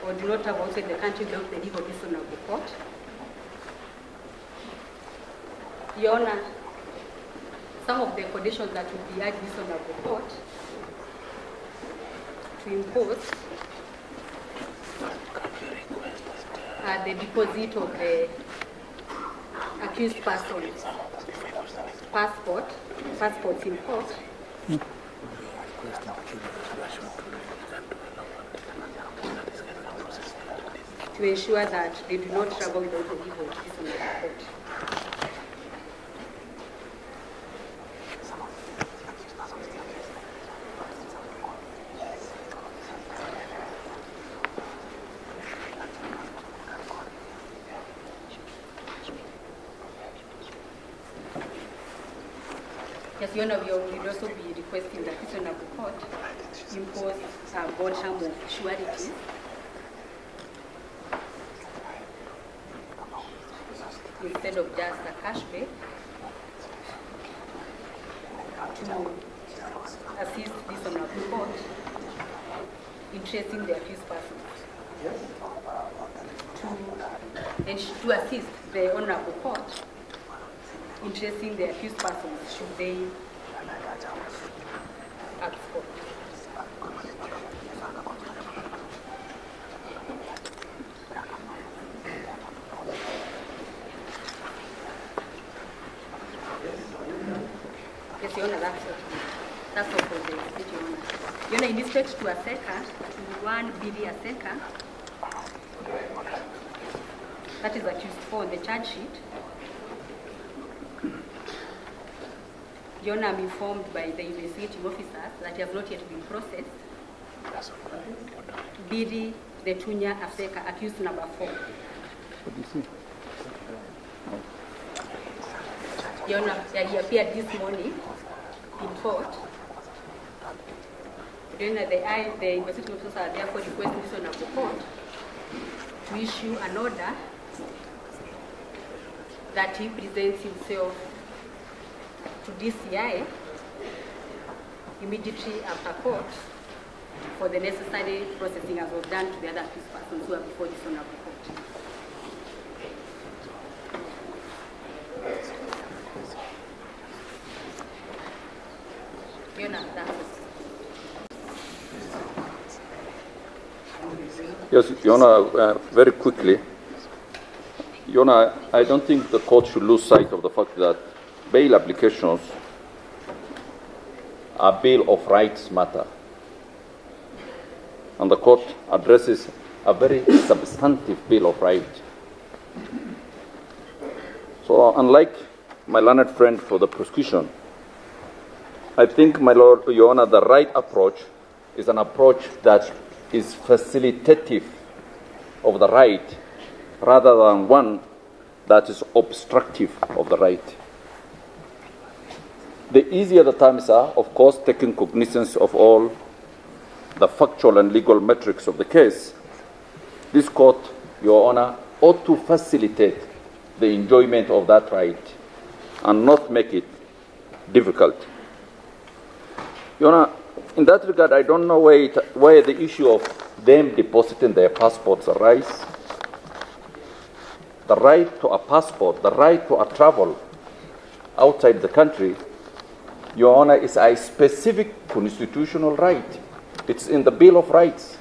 or do not have outside the country without the leave of this honorable court. Your Honor, some of the conditions that would be urged this honorable court to impose are the deposit of the accused person's passports in court, to ensure that they do not travel without the leave of this honorable court. Yes, Your Honor, we will also be requesting that this honorable court impose a board term of sureties instead of just a cash pay to assist this honorable court in tracing the accused persons. To assist the honorable court in tracing the accused persons should they ask for. Yes, Your Honor, that's all for the State, Your Honor. Your Honor, in respect to Aseka, to one Billy Aseka, that is accused for the charge sheet. Your Honor, I'm informed by the investigating officers that he has not yet been processed. Bidi Letunya Aseka, accused number 4. What do you see? Your Honor, he appeared this morning in court. Your Honor, the investigating officers are therefore requesting this honorable court to issue an order that he presents himself to DCI immediately after court for the necessary processing as was done to the other accused persons who are before this honorable court. Your Honor, that's it. Yes, Your Honor, very quickly. Your Honor, I don't think the court should lose sight of the fact that bail applications are bail of rights matter. And the court addresses a very substantive bail of rights. So unlike my learned friend for the prosecution, I think, my Lord, Your Honor, the right approach is an approach that is facilitative of the right rather than one that is obstructive of the right. The easier the terms are, of course, taking cognizance of all the factual and legal metrics of the case, this court, Your Honor, ought to facilitate the enjoyment of that right and not make it difficult. Your Honor, in that regard, I don't know where the issue of them depositing their passports arises. The right to a passport, the right to a travel outside the country, Your Honor, is a specific constitutional right. It's in the Bill of Rights.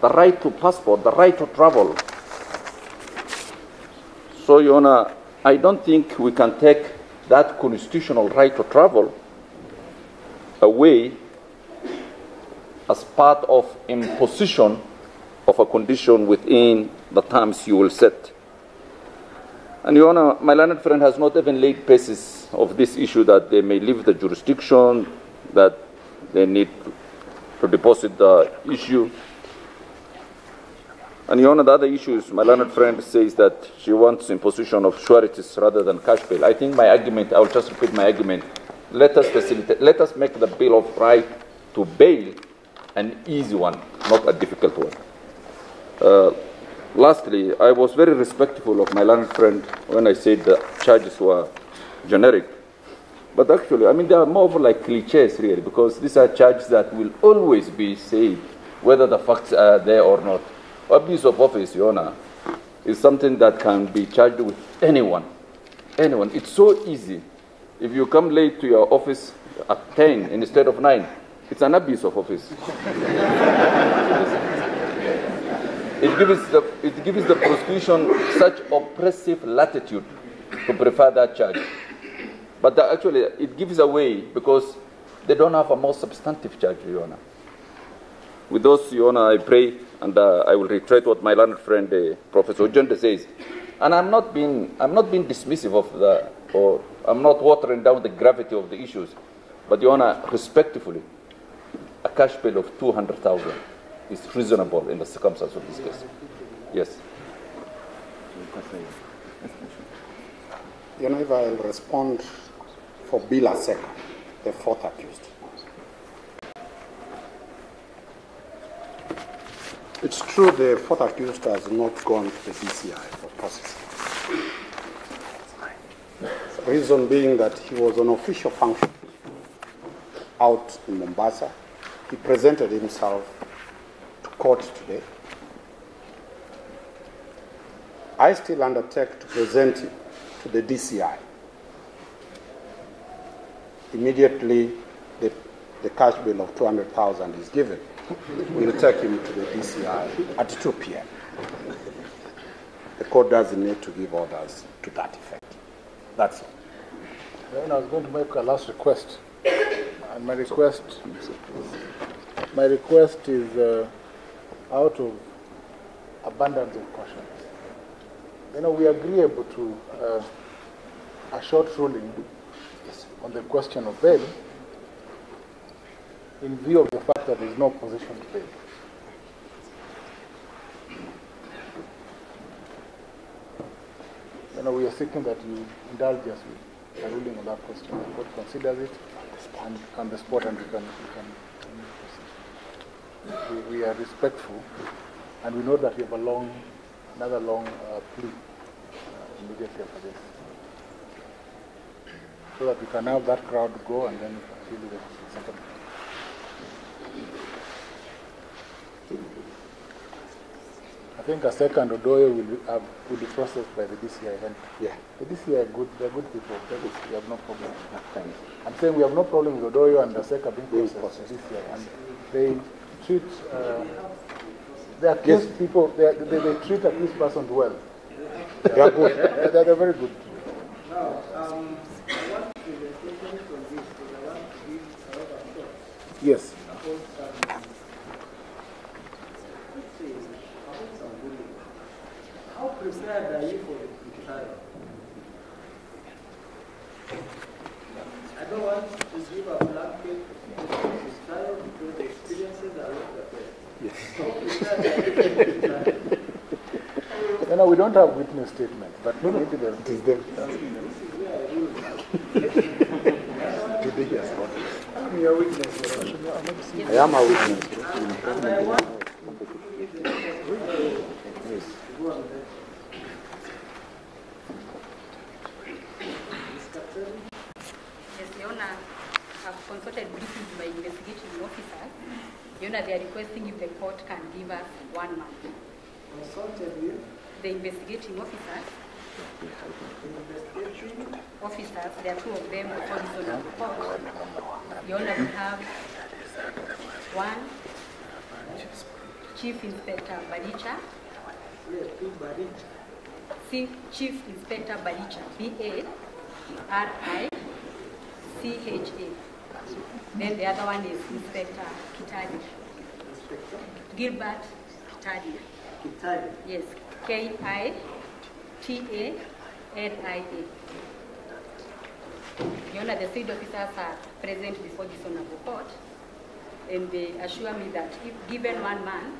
The right to passport, the right to travel. So, Your Honor, I don't think we can take that constitutional right to travel away as part of imposition of a condition within the terms you will set. And Your Honor, my learned friend has not even laid basis of this issue that they may leave the jurisdiction, that they need to deposit the issue. And Your Honor, the other issue is my learned friend says that she wants imposition of sureties rather than cash bail. I think my argument, I will just repeat my argument. Let us facilitate, let us make the Bill of Right to bail an easy one, not a difficult one. Lastly, I was very respectful of my learned friend when I said the charges were generic. But actually, I mean, they are more of like cliches, really, because these are charges that will always be said, whether the facts are there or not. Abuse of office, Your Honor, is something that can be charged with anyone. Anyone. It's so easy. If you come late to your office at 10 instead of 9, it's an abuse of office. It gives the prosecution such oppressive latitude to prefer that charge. But actually, it gives away because they don't have a more substantive charge, Your Honor. With those, Your Honor, I pray, and I will reiterate what my learned friend, Professor Jonde, says. And I'm not being dismissive of or I'm not watering down the gravity of the issues. But, Your Honor, respectfully, a cash bail of 200,000 is reasonable in the circumstances of this case. Yes. Your Honor, if I'll respond for Bila Seka, the fourth accused. It's true the fourth accused has not gone to the DCI for processing. The reason being that he was on official function out in Mombasa. He presented himself to court today. I still undertake to present him to the DCI. Immediately, the cash bill of 200,000 is given. We'll take him to the DCI at 2 p.m. The court doesn't need to give orders to that effect. That's all. Then I was going to make a last request. And my request is out of abundance of caution. We are agreeable to a short ruling on the question of bail in view of the fact that there is no opposition to bail. We are seeking that you indulge us with a ruling on that question. The court considers it on the spot, and we can proceed. We are respectful, and we know that you have another long plea immediately after this, so that we can have that crowd go and then deal with the second. I think a second Odoyo will be processed by the DCI. Yeah. The DCI are good. They're good people. We have no problem. I'm saying we have no problem with Odoyo and the SECA being processed by the DCI. And they treat the accused people. They treat accused persons well. They are good. They're very good. Now, I want to the statement from this because I want to give another thought. Yes. How prepared are you for the trial? I don't want to give a blanket trial because the experiences are not prepared. Yes. How prepared are you for the trial? We don't have witness statements, but maybe it is them. Today he has got it. I'm your witness. I am a witness. And I want to give the Yes, Your Honor, I've consulted briefly with my investigating officers. Your Honor, they are requesting if the court can give us 1 month. consulted with The investigating officers. Officers, there are 2 of them before this Honorable Court. Your Honor, we have 1, Chief Inspector Baricha. Chief Inspector Baricha, B-A-R-I-C-H-A. Then the other one is Inspector Kitadi. Gilbert Kitadi. Kitadi. Yes, K-I-T-A-L-I-A. Your Honor, the said officers are present before this Honorable Court, and they assure me that if given 1 month,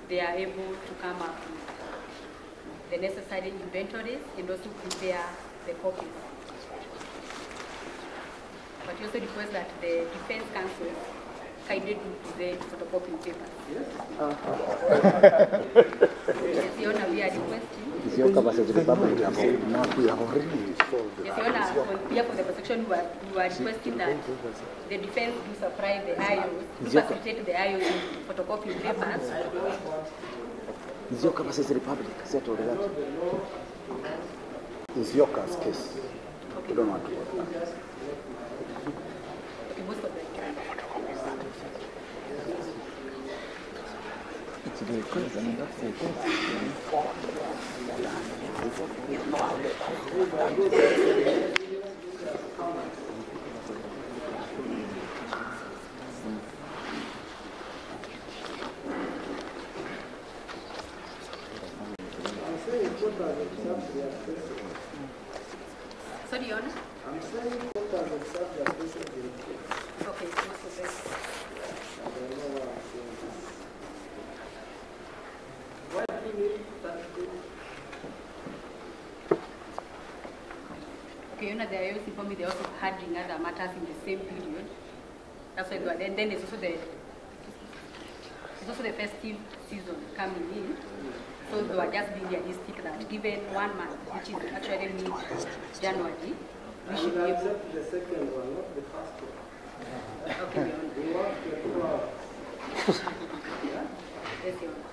they are able to come up with the necessary inventories and also prepare the copies. But we also request that the defense counsel kindly do present photocopy papers. Yes. Yes. Your Honor, we are requesting. Zioka versus Republic of Now we have already solved Yes, Your Honor, on behalf of the prosecution, we are requesting that the defense do supply the IOs, do facilitate the IOs in photocopying papers. Zioka versus Republic, settled that. It's Yoka's case. We don't want to go back. Okay, most of them. It's very close, I mean, that's very close. Sorry, Your Honor? I'm saying what are the subjects of the case? Okay, most of them. I don't know what I'm saying. Why do you need that? Okay, Your Honor, the IOs informed me they also handling other matters in the same period. That's why they were, then there's also the festive season coming in. So they were just being realistic that given 1 month, which is actually mid-January, we should be able. Accept the second one, not the first one. Okay, Your Honor. We want the 2 hours. Yes, Your Honor.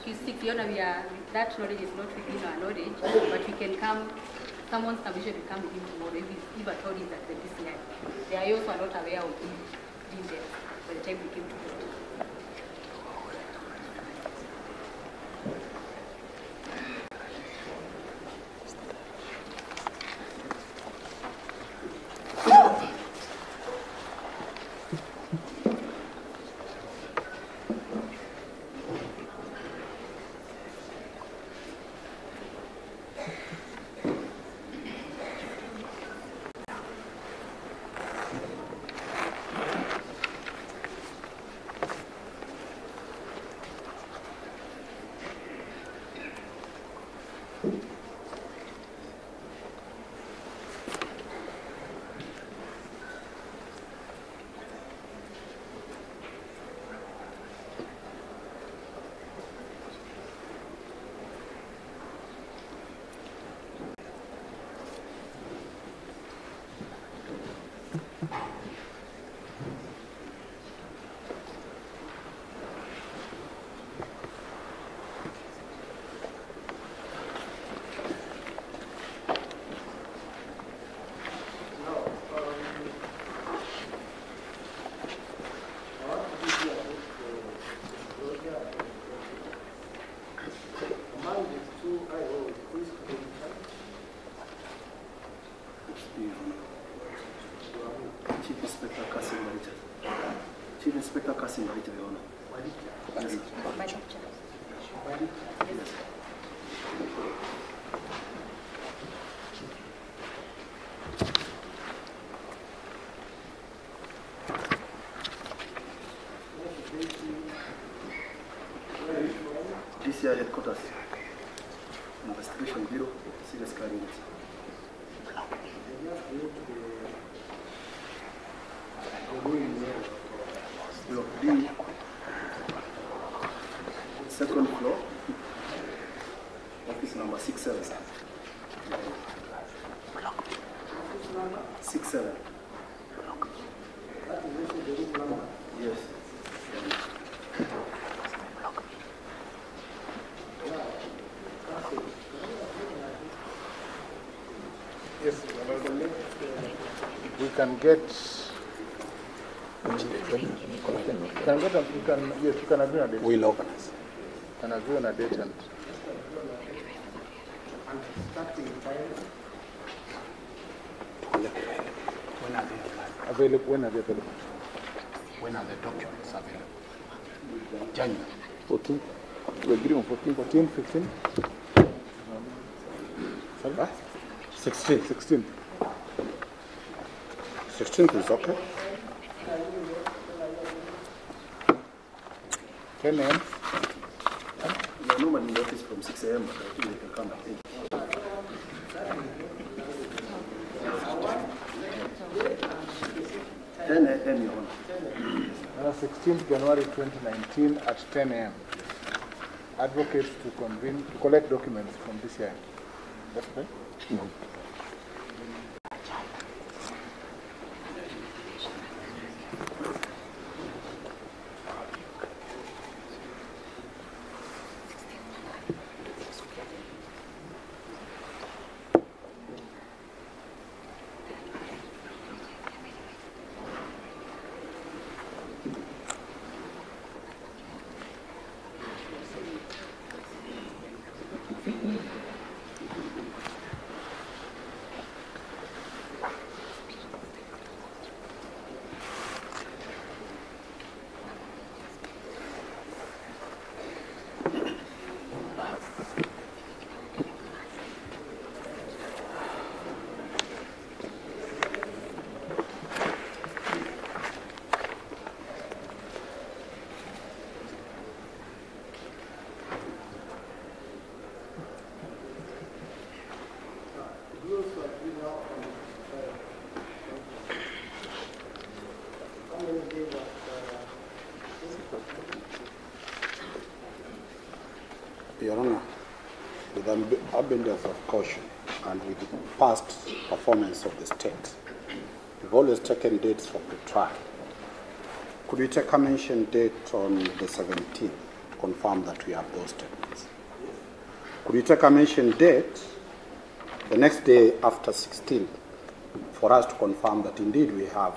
accused 6, that knowledge is not within our knowledge, but we can come, someone's permission will come with him tomorrow if at all he's at the DCI. They are also not aware of the details by the time we came to court. Chief Inspector Kasim Barita, Your Honor. DCI Headquarters, Investigation Bureau, Serious Crime Unit. Block D, second floor, office number 67. 67. Yes. Yes, we can get. You can agree on a date. We'll organize. Can agree on a date and starting time. When are they available? available. When are they available? When are the documents available? January. 14. We agree on 14, 14, 15. Sorry? 16. 16. 16th is okay. 10 a.m. They are normally in the office from 6 a.m., but I think they can come at 8. 10 a.m., Your Honor. 16th January 2019 at 10 a.m. Advocates to convene, to collect documents from DCI. That's right? No. Your Honor, with the abundance of caution and with the past performance of the state, we've always taken dates for the trial. Could we take a mention date on the 17th confirm that we have those statements. Could you take a mentioned date, the next day after 16th, for us to confirm that indeed we have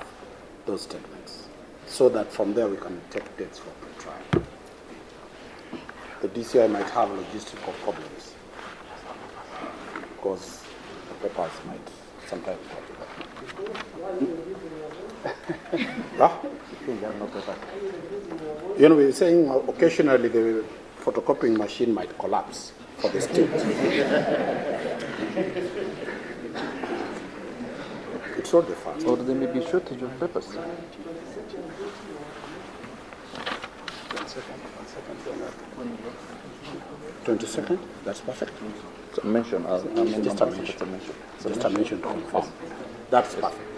those statements, so that from there we can take dates for pre-trial? The DCI might have logistical problems because the papers might sometimes not be You know, we're saying occasionally the photocopying machine might collapse for the state. It's not the first. Or there may be shortage of papers. 22nd? That's perfect. It's a mention. Just a mention. Just a mention to confirm. That's perfect.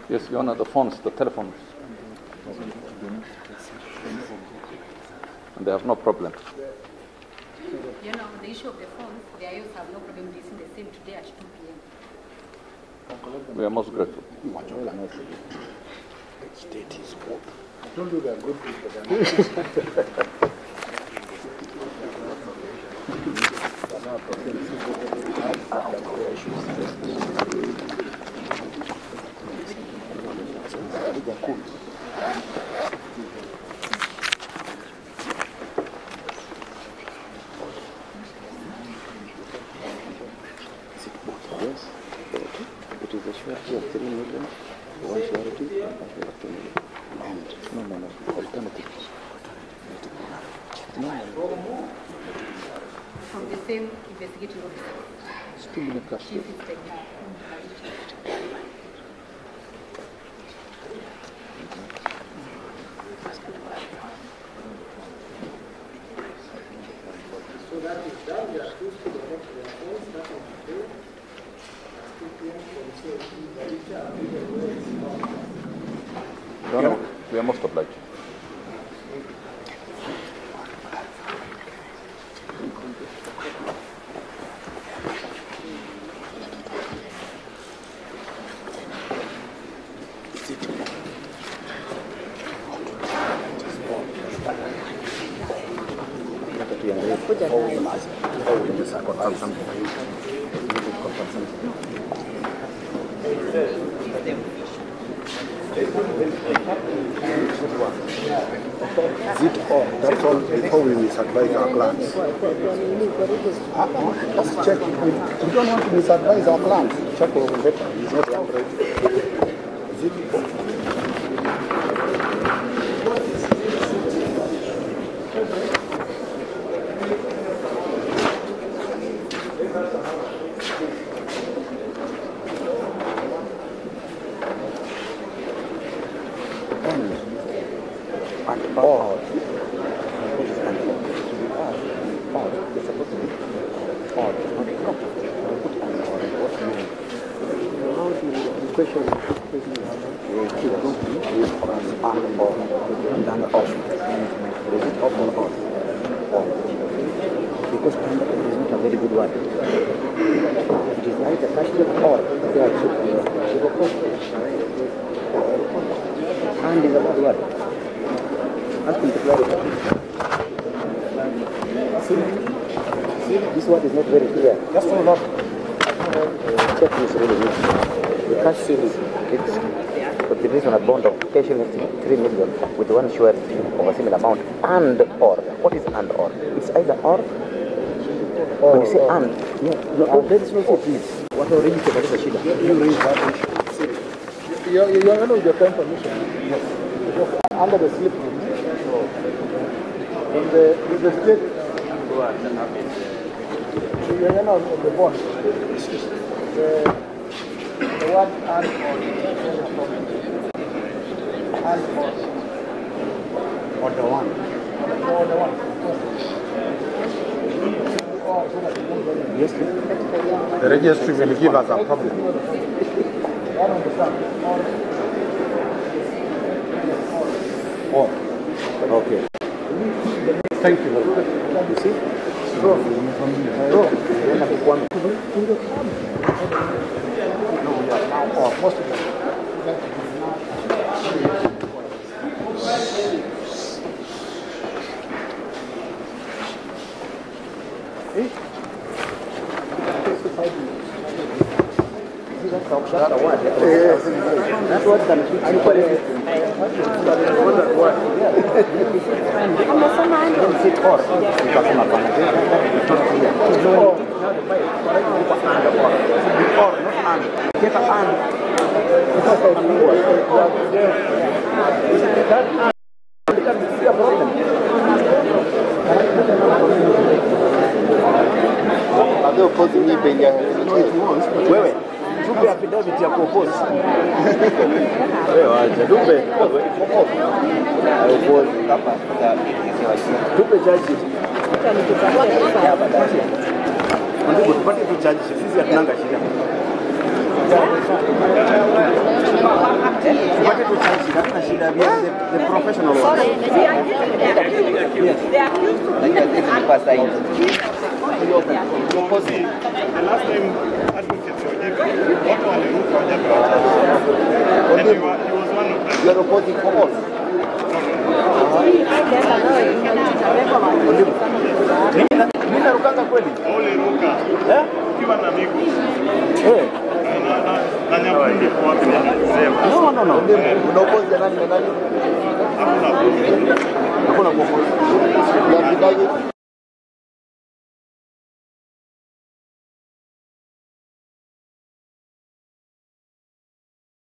Yes, Your Honor, the phones, the telephones. And they have no problem. You know, the issue of the phones, the IOs have no problem releasing the same today at 2 p.m. We are most grateful. State is good. Don't do that. Good people. From the same investigating officer. Chief Inspector. Kuja naye. Is it all? That's all before we misadvise our clients. Let's check. We don't want to misadvise our clients. Check over better. He's not afraid. Is it all? Because conduct is not a very good word. It is either passionate or they are cheap. And is a bad word. Ask him to clarify. This word is not very clear. Just hold on. Check is really good. The cash seal is but the reason a bond of cash is 3 million with one surety of a similar amount and or. What is and or? It's either or. When you say and, no, there is no say please. What are you saying? You raise that issue. You are with your time permission. Yes. Under the slip. In the state. You are on the bond. The one and Or the one. or the one. Yes, the registry will give us a problem. Oh, okay. Thank you very much. You see? No, we are now off. Most of them. That's what can wewe tupe affidavit ya kuoppose. Wewe acha tupe. Tupe charge. Ndio tupate tu charge. Sisi hatunanga shida. Tupate tu charge. Hatuna shida. The professional one. They are accused to be the last time advocates were given, what were the root project? And he was one of them. You are opposing for all. Mimi narukanga kweli. Ole ruka. Ukiwa na miguu. Na nyakundi kwa wapi na kusema. No. Unaopoza nani na nani? Hakuna. Hakuna kuopoza.